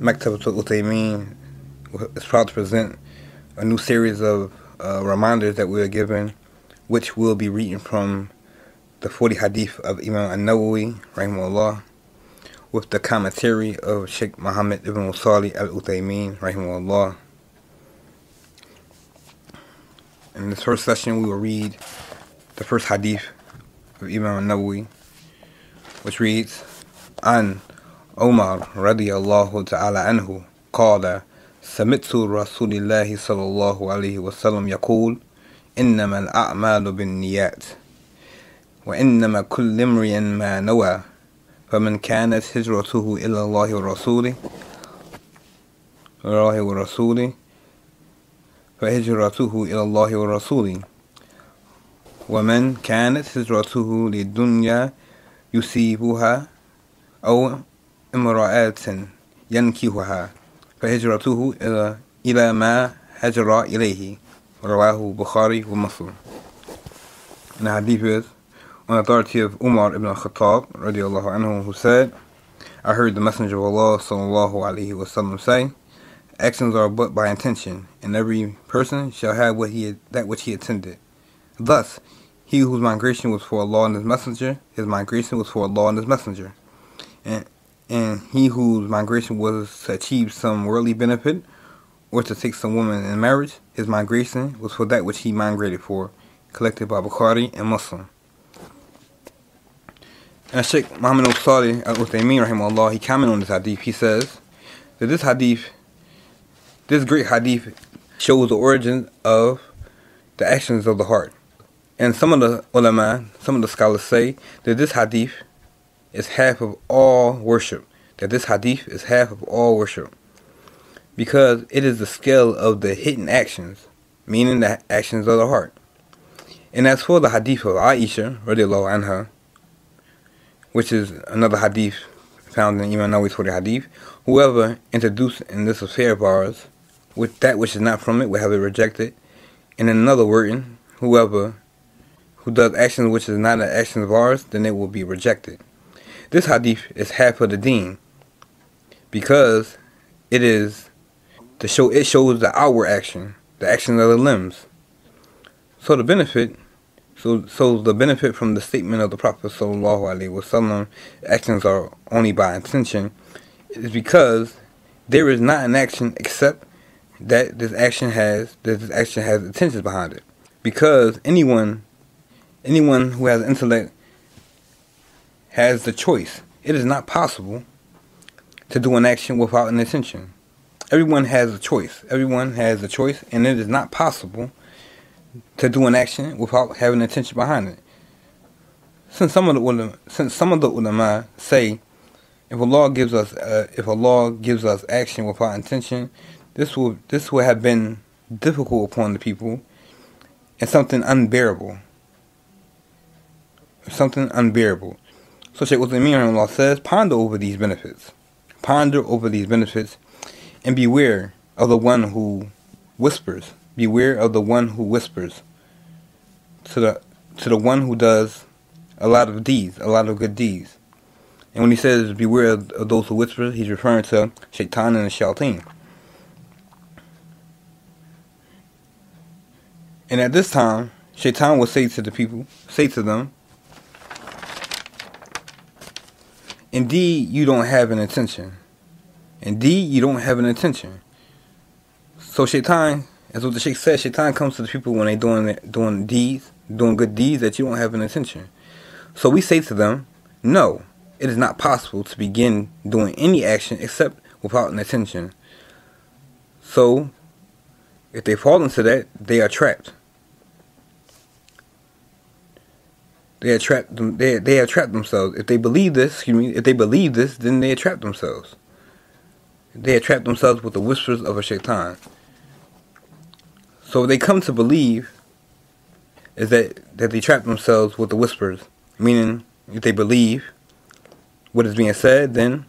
Maktab al-Uthaymeen is proud to present a new series of reminders that we are given, which will be reading from the 40 Hadith of Imam al-Nawawi, rahimahullah, with the commentary of Sheikh Muhammad ibn Salih al-Uthaymeen, rahimahullah. In this first session, we will read the first Hadith of Imam al-Nawawi, which reads, An Umar radiyallahu ta'ala anhu qala سمعت رسول الله صلى الله عليه وسلم يقول إنما الأعمال بالنيات وإنما كل امرئ ما نوى فمن كانت هجرته إلى الله ورسوله فهجرته إلى الله ورسوله ومن كانت هجرته للدنيا يصيبها أو امرأة ينكحها فهجرته إلى ما هجر إليه رواه Bukhari wa Muslim. And the hadith is on authority of Umar ibn al-Khattab radiyallahu anhu, who said, I heard the Messenger of Allah sallallahu alaihi wasallam say, actions are but by intention, and every person shall have that which he intended. Thus, he whose migration was for Allah and His Messenger, his migration was for Allah and His Messenger. And he whose migration was to achieve some worldly benefit or to take some woman in marriage, his migration was for that which he migrated for, collected by Bukhari and Muslim. And Sheikh Muhammad ibn Salih al-Uthaymeen, rahimahullah, he commented on this hadith. He says that this great hadith shows the origin of the actions of the heart. And some of the ulama, some of the scholars say that this hadith is half of all worship. Because it is the scale of the hidden actions, meaning the actions of the heart. And as for the hadith of Aisha, radiallahu anha, which is another hadith found in Imam Nawawi's 40 hadith, whoever introduced in this affair of ours with that which is not from it will have it rejected. And in another wording, whoever who does actions which is not an action of ours, then it will be rejected. This hadith is half of the deen, because it shows the outward action, the action of the limbs. So the benefit from the statement of the Prophet sallallahu alaihi wasallam, actions are only by intention, is because there is not an action except that this action has intentions behind it. Because anyone who has intellect has the choice. It is not possible to do an action without an intention. Everyone has a choice, and it is not possible to do an action without having an intention behind it. Since some of the ulama say, if Allah gives us action without intention, this will have been difficult upon the people and something unbearable. So Shaykh Uthaymeen says, ponder over these benefits, and beware of the one who whispers. To the one who does a lot of good deeds. And when he says beware of those who whisper, he's referring to Shaitan and the Shayateen. And at this time, Shaitan will say to them, Indeed, you don't have an intention. So Shaitan, as what the Sheikh says, Shaitan comes to the people when they doing good deeds that you don't have an intention. So we say to them, no, it is not possible to begin doing any action except without an intention. So if they fall into that, they are trapped. They have trapped themselves. If they believe this, then they have trapped themselves. They have trapped themselves with the whispers of a shaitan. So they come to believe is that they trap themselves with the whispers. Meaning, if they believe what is being said, then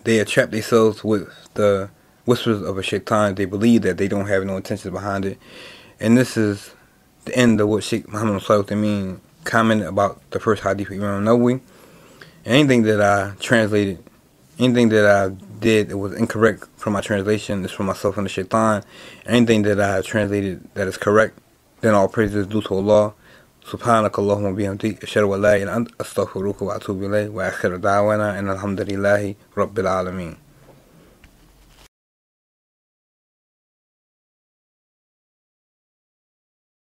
they have trapped themselves with the whispers of a shaitan. They believe that they don't have no intentions behind it. And this is the end of what Sheikh Muhammad commented about the first hadith of Imam Nawawi. And anything that I translated Anything that I did that was incorrect from my translation is from myself and the shaitan. Anything that I have translated that is correct, then all praises due to Allah. سبحانك اللهم وبحمدك أشهد أن لا إله إلا أنت أستغفرك وأتوب إليك وآخر دعوانا أن الحمد لله رب العالمين.